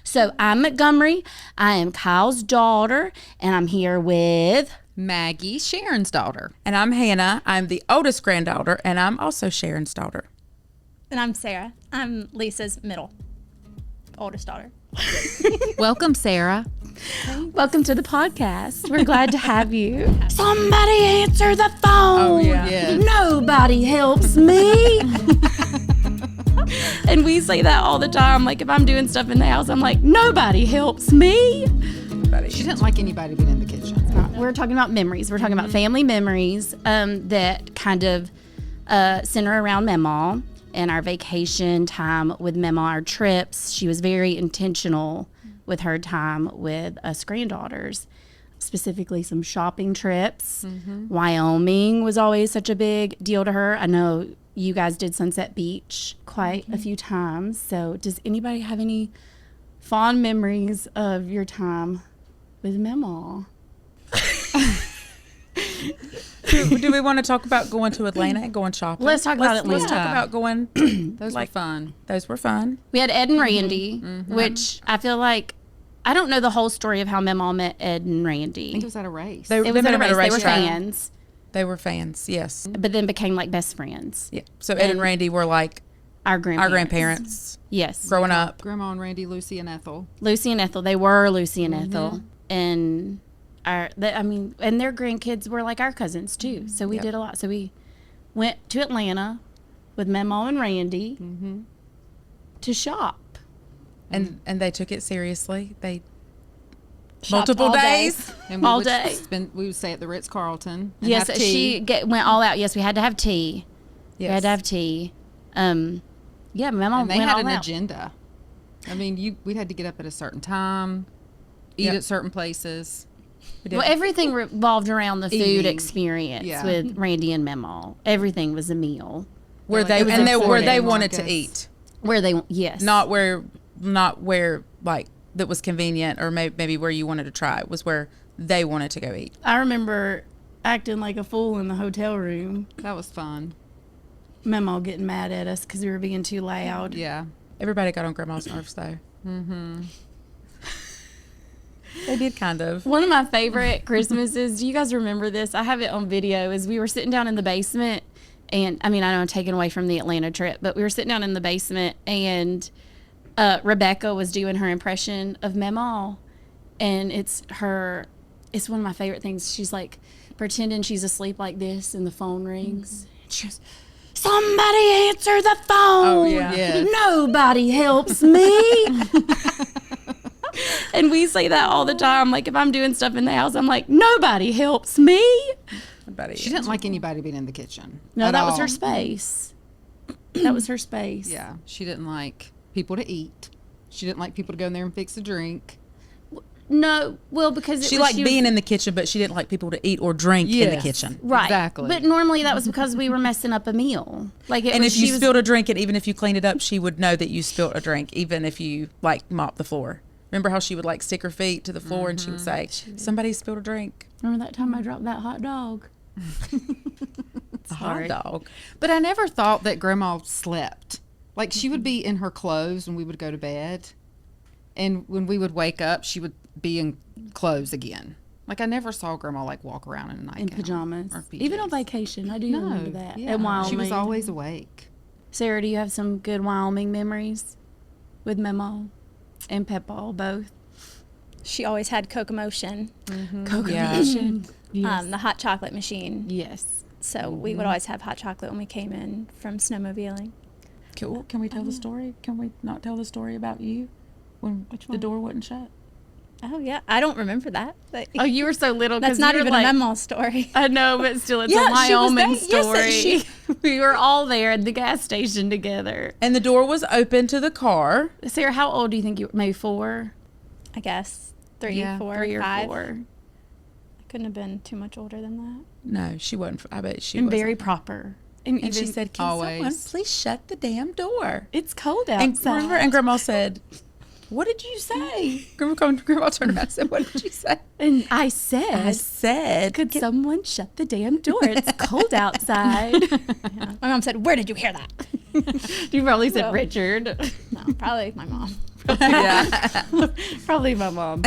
So I'm Montgomery. I am Kyle's daughter, and I'm here with Maggie, Sharon's daughter. And I'm Hannah. I'm the oldest granddaughter, and I'm also Sharon's daughter. And I'm Sarah. I'm Lisa's oldest daughter. Welcome, Sarah. Welcome to the podcast. We're glad to have you. Somebody answer the phone. Oh, yeah. Yes. Nobody helps me. And we say that all the time. Like, if I'm doing stuff in the house, I'm like, nobody helps me. She didn't like anybody being in the kitchen. We're talking about memories. We're talking about family memories that kind of center around Mamaw and our vacation time with Mamaw, our trips. She was very intentional with her time with us granddaughters, specifically some shopping trips. Wyoming was always such a big deal to her. I know you guys did Sunset Beach quite a few times. So does anybody have any fond memories of your time with Mamaw? Do we want to talk about going to Atlanta and going shopping? Let's talk about Atlanta. Let's talk about going. Those were fun. Those were fun. We had Ed and Randy, which I feel like, I don't know the whole story of how Mamaw met Ed and Randy. I think it was at a race. It was at a race. They were racetrack. fans, They were fans, yes. but then became like best friends. Yeah. So Ed and Randy were like Our grandparents. our grandparents Yes. growing up. Grandma and Randy, Lucy and Ethel. Lucy and Ethel. They were Lucy and Ethel. And and their grandkids were like our cousins too. So we did a lot. So we went to Atlanta with Mamaw and Randy to shop. And they took it seriously. They Shopped multiple all day. days. And All would day. we would stay at the Ritz-Carlton. And Yes, have tea. she went all out. Yes, we had to have tea. We Yes. had to have tea. Mamaw And they went had all an out. agenda. I mean, we had to get up at a certain time, eat Yep. at certain places. Well, everything revolved around the food Eating. experience Yeah. with Randy and Mamaw. Everything was a meal. Where Like, they it was and they where important. they wanted to Marcus. eat, Where they, yes. not where like that was convenient or maybe where you wanted to try. It was where they wanted to go eat. I remember acting like a fool in the hotel room. That was fun. Mamaw getting mad at us because we were being too loud. Yeah. Everybody got on Grandma's nerves though. They did kind of. One of my favorite Christmases, do you guys remember this? I have it on video, is we were sitting down in the basement, and I know I'm taken away from the Atlanta trip, but we were sitting down in the basement, and Rebecca was doing her impression of Mamaw, and it's one of my favorite things. She's like pretending she's asleep like this, and the phone rings. And she goes, somebody answer the phone. Oh, yeah. Yes. Nobody helps me. And we say that all the time. Like, if I'm doing stuff in the house, I'm like, nobody helps me. She didn't like anybody being in the kitchen. No, at that was all. her space. That was her space. Yeah. She didn't like people to eat. She didn't like people to go in there and fix a drink. No, well, because She liked being in the kitchen, but she didn't like people to eat or drink in the Yes. kitchen. right. Exactly. But normally that was because we were messing up a meal. Like, And if you spilled a drink, and even if you cleaned it up, she would know that you spilled a drink, even if you like mopped the floor. Remember how she would like stick her feet to the floor and she would say, "Somebody spilled a drink." remember that time I dropped that hot dog? A hot dog. But I never thought that Grandma slept. Like, she would be in her clothes when we would go to bed. And when we would wake up, she would be in clothes again. Like, I never saw Grandma, like, walk around in a nightgown. In pajamas. Or PJs. Even on vacation. I do remember that. Yeah. In Wyoming. She was always awake. Sarah, do you have some good Wyoming memories with Mamaw and Pepaw both? She always had Cocomotion, Cocomotion. Yes. the hot chocolate machine. Yes. So we would always have hot chocolate when we came in from snowmobiling. Cool. Can we tell the story? Can we not tell the story about you when the door wasn't shut? Oh, yeah. I don't remember that. But Oh, you were so little. that's 'cause not you were even like, a Mamaw story. I know, but still, it's Yeah, a she was Wyoming there. story. Yes, We were all there at the gas station together. And the door was open to the car. Sarah, how old do you think you were? Maybe 4? I guess 3, Yeah, 4, 3 or 5. 4. I couldn't have been too much older than that. No, she wasn't. I bet she And wasn't. very proper. And, And she even- said, "Can someone Always. please shut the damn door?" it's cold And outside. remember, and Grandma said, "What did you say?" Grandma turned around and said, "What did you say?" And I said, I said, could someone shut the damn door? It's cold outside. My mom said, "Where did you hear that?" You probably said Well. Richard. No, probably my mom. Yeah. Probably my mom.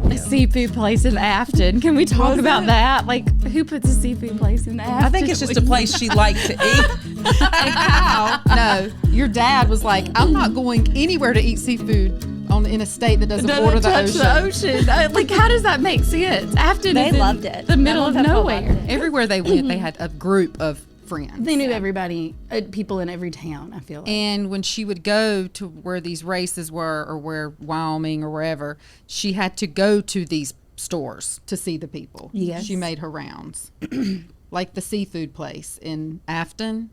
A seafood place in Afton. Can we talk about that? Like, who puts a seafood place in Afton? I think it's just a place she liked to eat. And Kyle, no, your dad was like, I'm not going anywhere to eat seafood in a state that doesn't border the touch ocean. the ocean. Like, how does that make sense? Afton They is in loved it. the middle of My mom nowhere. loved it. Everywhere they went, they had a group of friends. They knew everybody, people in every town, I feel like. And when she would go to where these races were, or where Wyoming or wherever, she had to go to these stores to see the people. Yes. She made her rounds. Like the seafood place in Afton.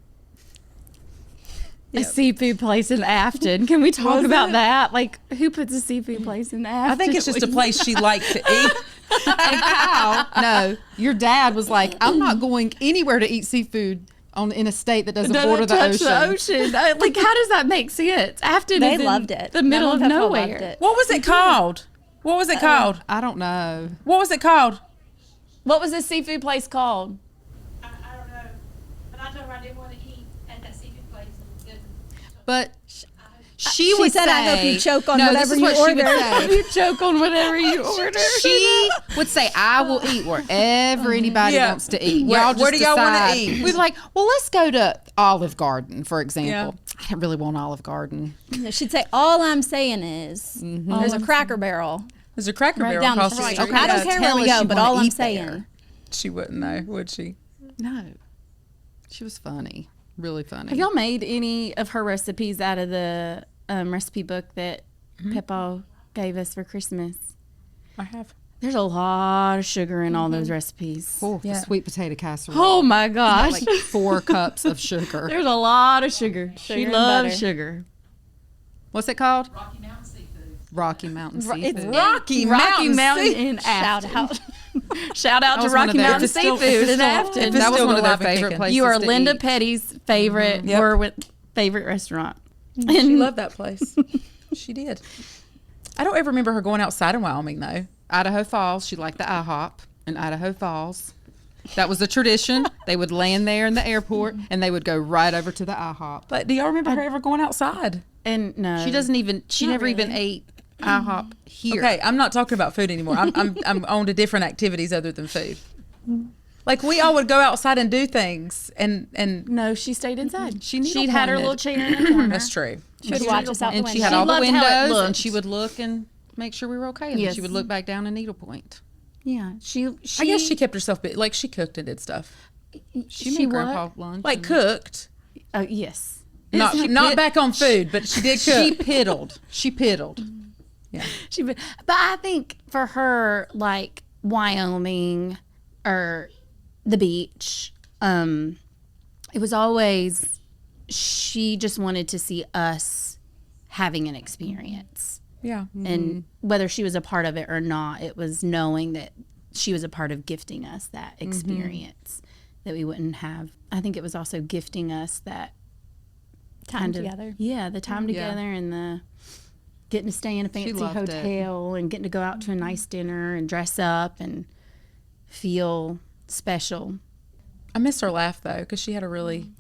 A seafood place in Afton. Can we talk about that? Like, who puts a seafood place in Afton? I think it's just a place she liked to eat. And Kyle, no, your dad was like, I'm not going anywhere to eat seafood in a state that doesn't border the touch ocean. the ocean. Like, how does that make sense? Afton They is in loved it. the middle My of mom and Papa nowhere. loved it. What was it called? What was it called? I don't know. What was it called? What was this seafood place called? I don't know, but I told her I didn't want to eat at that seafood place. But she would said, say, I hope you choke on no, whatever this is you what she would order. say. You choke on whatever you order. She would say, I will eat wherever anybody Yeah. wants to eat. Where- Y'all just where do y'all wanna decide. eat? We'd be like, well, let's go to Olive Garden, for example. I didn't really want Olive Garden. She'd say, all I'm saying is, there's a Cracker Barrel There's a Cracker Barrel down the across the street. street. I don't care where we go, but all I'm saying. There. She wouldn't know, would she? No. She was funny. Really funny. Have y'all made any of her recipes out of the recipe book that Peppa gave us for Christmas? I have. There's a lot of sugar in all those recipes. Oh, the Yeah. sweet potato casserole. Oh my gosh. Like 4 cups of sugar. There's a lot of sugar. She Sugar and loves butter. sugar. What's it called? Rocky Mountain Seafood. Rocky Mountain Seafood. It's Rocky Mountain Mountain in Shout Afton. out. Shout out That to was one of Rocky their- Mountain If it's still- Seafood in if Afton. it's That was still one of their alive and favorite kicking. places You are to Lynda eat. Petty's favorite Yep. favorite restaurant. She loved that place. She did. I don't ever remember her going outside in Wyoming, though. Idaho Falls. She liked the IHOP in Idaho Falls. That was a tradition. They would land there in the airport and they would go right over to the IHOP. But do y'all remember her ever going outside? And no, She doesn't even. She never even ate IHOP here. Okay, I'm not talking about food anymore. I'm on to different activities other than food. Like we all would go outside and do things, and No, she stayed inside. She She'd had her needle-pointed. little chair in the corner. that's true. She would watch us out the And window. she had She all the loved how it windows, and looked. she would look and make sure we were okay. And Yes. she would look back down and needlepoint. Yeah, she I guess she kept herself busy. Like she cooked and did stuff. She made Grandpa lunch. Like and- cooked, yes. not back on food, but she did cook. She piddled. She piddled. Yeah. But I think for her, like Wyoming or the beach, it was always she just wanted to see us having an experience. Yeah. And whether she was a part of it or not, it was knowing that she was a part of gifting us that experience that we wouldn't have. I think it was also gifting us that Time kind of- together. Yeah, the time Yeah. together and the getting to stay in a fancy loved it. hotel and getting to go out to a nice dinner and dress up and feel special. I miss her laugh though, because she had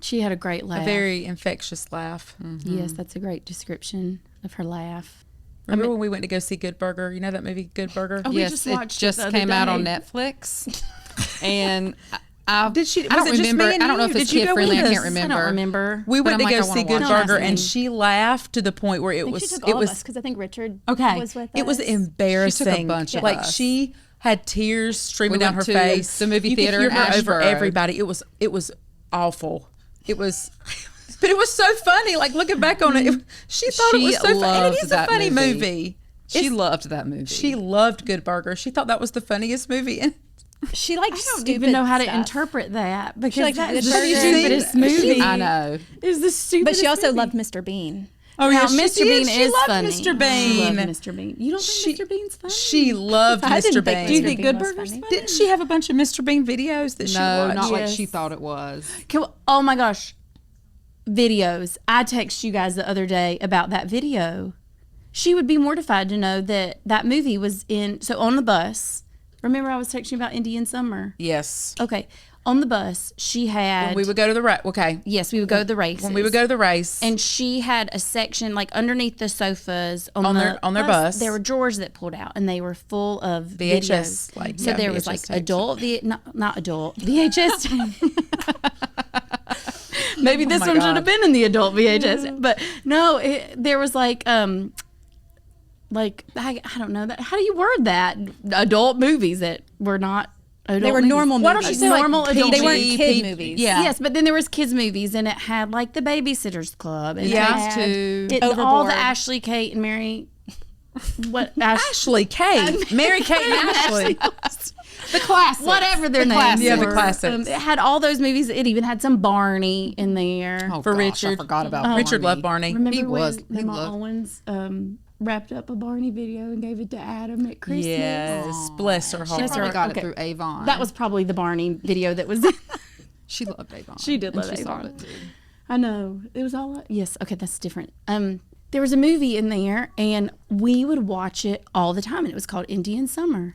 She had a great laugh. a very infectious laugh. Yes, that's a great description of her laugh. Remember when we went to go see Good Burger? You know that movie Good Burger? Oh, we Yes, just it watched it just the other came out on day. Netflix. And I Did she? I don't was it just remember. me and I don't know you? if it's Did you kid go friendly. with I can't us? remember. I don't remember. We went I'm to like, go I wanna see Good watch it. Burger, Don't and ask me. she laughed to the point where I it think was. she took It all was of us because I think Richard okay. was with us. It was embarrassing. bunch of like us. she had tears streaming We down went her to face. the movie You could theater hear in her over Asheboro. everybody. It was awful. It was. But it was so funny. Like looking back on it, she thought it She was so funny. And loved it is a that funny movie. movie. She loved that movie. She loved Good Burger. She thought that was the funniest movie. And She liked I don't stupid even know how to stuff. interpret that because liked that Good is the Burger. stupidest movie. I know. Is the stupidest. But she also movie. loved Mr. Bean. oh Now, yeah, she Mr. did. Bean She is loved funny. Mr. She loved Bean. Mr. Bean. You don't think Mr. Bean's funny? She loved I Mr. didn't Bean. think Do you Mr. think Bean Good was Burger's funny. funny? Didn't she have a bunch of Mr. Bean videos that she No, watched? not like Yes. she thought it was. Oh my gosh. Videos. I texted you guys the other day about that video. She would be mortified to know that that movie was in. So on the bus, remember I was texting you about Indian Summer? Yes. Okay. On the bus, she had. When we would go to the race. Okay. Yes, we would go to the races. When we would go to the race. And she had a section like underneath the sofas On their bus. There were drawers that pulled out, and they were full of VHS, videos. like, so yeah, there was VHS like tapes. adult, not adult VHS. Maybe this my one should God. have been in the adult VHS, but no, there was like I don't know that. How do you word that? Adult movies that were not. They were normal movies. Why don't you say normal like adult They weren't PG, kid movies. Yeah. Yes, but then there was kids movies, and it had like the Babysitters Club, and Yeah. it had all Overboard. the Ashley, Kate, and Mary. What Ashley, Kate, Mary, Kate, and Ashley. The classics. Whatever their The names classics. Yeah, the were. classics. It had all those movies. It even had some Barney in there. Oh, For gosh, Richard. I forgot about Richard Barney. loved Barney. Remember He when was- he Mama loved- Owens wrapped up a Barney video and gave it to Adam at Christmas? Yes, bless her She heart. probably got Okay. it through Avon. That was probably the Barney video that was. She loved Avon. She did And love she saw Avon. it too. I know. It was all. Yes. Okay, that's different. There was a movie in there, and we would watch it all the time, and it was called Indian Summer.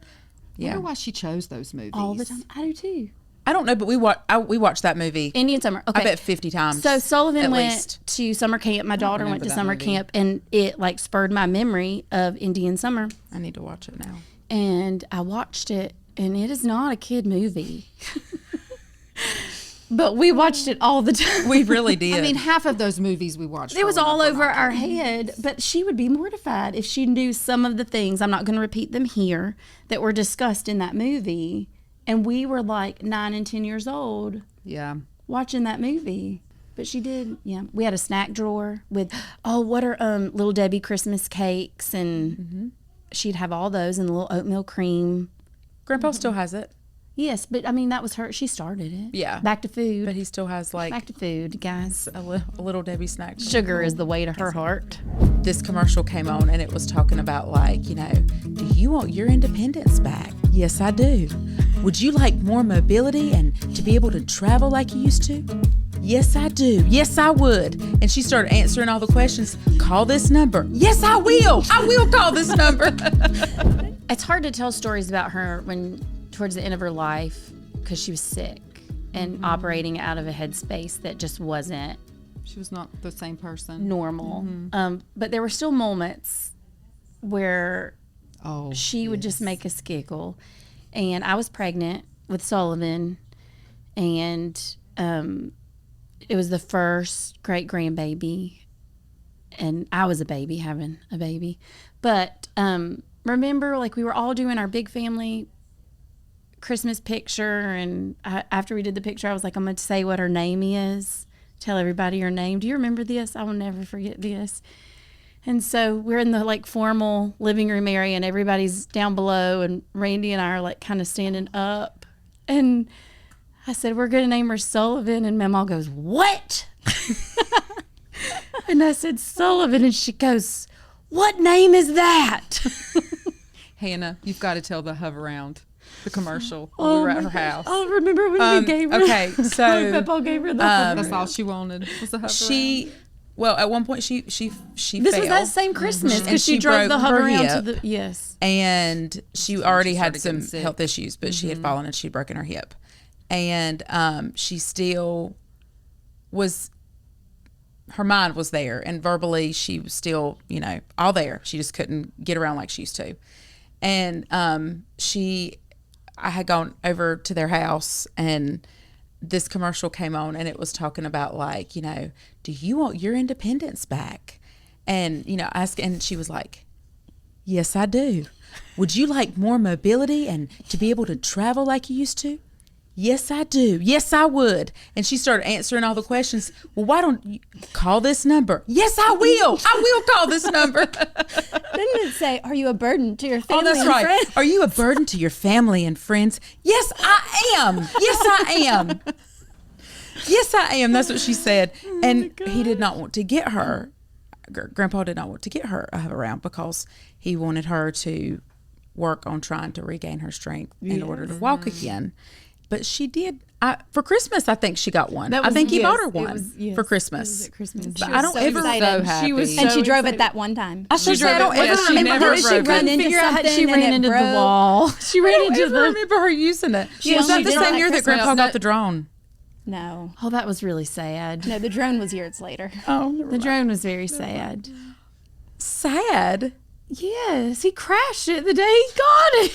I wonder why she chose those movies. All the time. I do too. I don't know, but we watched that movie. Indian Summer. Okay. I bet 50 times. So Sullivan at went least. to summer camp. My daughter went remember to that summer movie. camp, and it like spurred my memory of Indian Summer. I need to watch it now. And I watched it, and it is not a kid movie. But we watched it all the time. We really did. I mean, half of those movies we watched. It was growing all up over were not our good. head, but she would be mortified if she knew some of the things, I'm not going to repeat them here, that were discussed in that movie. And we were like 9 and 10 years old Yeah. watching that movie. But she did, yeah. We had a snack drawer with, what are Little Debbie Christmas cakes? And she'd have all those and the little oatmeal cream. Grandpa still has it, Yes, but I mean, that was her. She started it. Yeah. Back to food. but he still has like Back to food, guys. a little Debbie snack. Sugar is the way to her heart. This commercial came on and it was talking about like, do you want your independence back? Yes, I do. Would you like more mobility and to be able to travel like you used to? Yes, I do. Yes, I would. And she started answering all the questions. Call this number. Yes, I will. I will call this number. It's hard to tell stories about her when towards the end of her life because she was sick and operating out of a headspace that just wasn't She was not the same person. normal. But there were still moments where Oh, she would just make us giggle. And I was pregnant with Sullivan, and it was the first great grandbaby, and I was a baby having a baby. But remember, like we were all doing our big family Christmas picture, and after we did the picture, I was like, I'm going to say what her name is, tell everybody her name. Do you remember this? I will never forget this. And so we're in the like formal living room area, and everybody's down below, and Randy and I are like kind of standing up. And I said, we're going to name her Sullivan. And Mama goes, what? And I said, Sullivan. And she goes, what name is that? Hannah, you've got to tell the hoveround, the commercial. when we were at her house. Oh, remember when we gave her Okay, so Peppa gave her the That's all she wanted was the hoveround. at one point she This fell. was that same Christmas And because she she drove the broke her hover around to hip. the yes. And she already had started some getting sick. health issues, but she had fallen and she'd broken her hip. And she still was, her mind was there, and verbally she was still, all there. She just couldn't get around like she used to. And I had gone over to their house, and this commercial came on, and it was talking about like, do you want your independence back? And, and she was like, yes, I do. Would you like more mobility and to be able to travel like you used to? Yes, I do. Yes, I would. And she started answering all the questions. Well, why don't you call this number? Yes, I will. I will call this number. Didn't it say, are you a burden to your Oh, family that's and right. friends? Are you a burden to your family and friends? Yes, I am. Yes, I am. Yes, I am. That's what she said. And he did not want to get her. Grandpa did not want to get her around because he wanted her to work on trying to regain her strength in order to walk again. but she did. For Christmas, I think she got one. That I was- think he yes, bought her it one was- yes, for it Christmas. was at Christmas. But She I was don't so ever. excited. happy. She was And so she drove excited. it that one time. I should say I don't drove it. ever Yeah, she remember never her. drove it. Run into Figure out how she something ran and it into the broke. wall. She I ran don't into ever the. remember her using it. She Was that only the did same that year that Christmas. Grandpa got the drone? No. Oh, that was really sad. No, the drone was years later. Oh, The drone was very sad. sad. Yes, he crashed it the day he got it.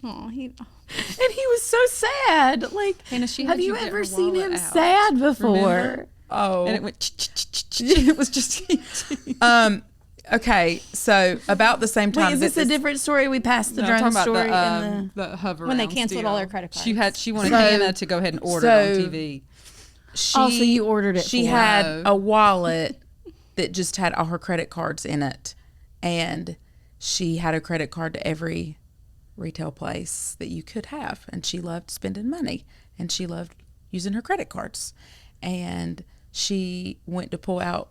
Oh, And he was so sad. Like, Hannah, she have had you get ever her seen wallet him out. sad before? Remember? Oh, And it went. It was just. Okay, so about the same time. Wait, is this a different story? We passed the No, I'm drone talking story about and the. the hoveround When they canceled deal. all her credit She wanted So- Hannah to go ahead and order it so- on TV. Oh, so you ordered it She for her. had a wallet that just had all her credit cards in it, and she had a credit card to every retail place that you could have, and she loved spending money, and she loved using her credit cards, and she went to pull out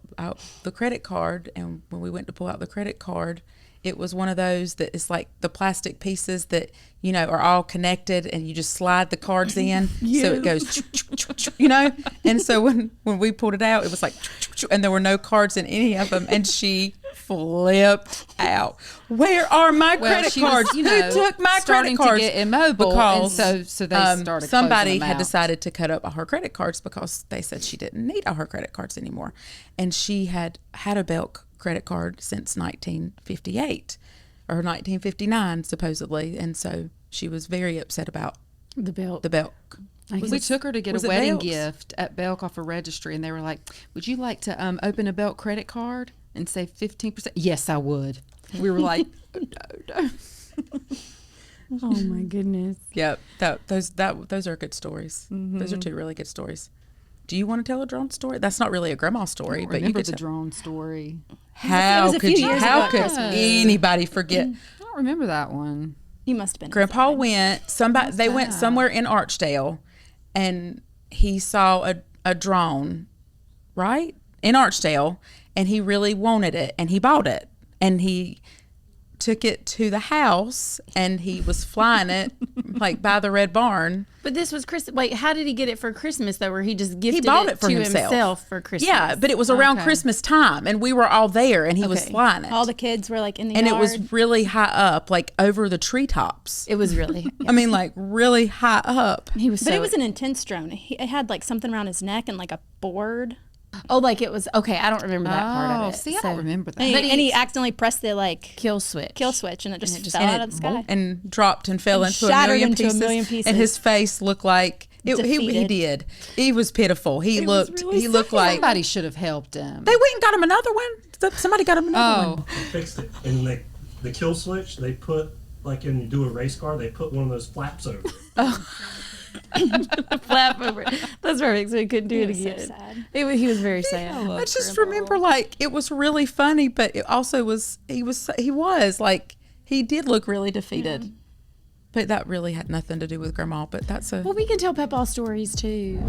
the credit card, and when we went to pull out the credit card, it was one of those that is like the plastic pieces that, you know, are all connected, and you just slide the cards in, so it goes, you know. And so when we pulled it out, it was like, and there were no cards in any of them, and she flipped out. Where are my credit she was, cards? you know, Who took my starting credit cards? to get immobile, Because and so they started. somebody closing them had out. decided to cut up all her credit cards because they said she didn't need all her credit cards anymore, and she had a Belk credit card since 1958 or 1959 supposedly, and so she was very upset about The belt. the Belk. We took her to get was a it wedding Belk's? gift at Belk off a registry, and they were like, "Would you like to open a Belk credit card and save 15%?" Yes, I would. We were like, "No." Oh my goodness. Yep, those are good stories. Those are two really good stories. Do you want to tell a drone story? That's not really a grandma story, but you Remember could the tell. drone story? How was a could few you? years How ago at could Christmas. anybody forget? I don't remember that one. You must have been. Grandpa inside. went. They went somewhere in Archdale, and he saw a drone, right in Archdale, and he really wanted it, and he bought it, and he took it to the house, and he was flying it like by the Red Barn. But this was Christmas. Wait, how did he get it for Christmas though? Where he just gifted bought it for to himself. for Christmas? Yeah, but it was around Okay. Christmas time, and we were all there, and he was Okay. flying it, All the kids were like in the and yard. it was really high up, like over the treetops. It was really. I mean, like really high up. He was. But so, it was an intense drone. It had like something around his neck and like a board. Oh, like it was. Okay, I don't remember that part of it. See, I So- don't remember that. And he accidentally pressed the like Kill switch. kill switch, and it just fell And out it of the sky. and dropped and fell into shattered a into a million million pieces. pieces. And his face looked like he Defeated. did. He was pitiful. He was looked really he looked like Somebody should have helped him. they went and got him another one. Somebody got him another one. Fixed it. And the kill switch, they put, like when you do a race car, they put one of those flaps over it. Flap over. That's perfect. So he couldn't do it was so again. sad. He was very sad. I just remember like it was really funny, but it also was he was like he did look really defeated. But that really had nothing to do with Grandma. But that's a Well, we can tell Peppa stories too.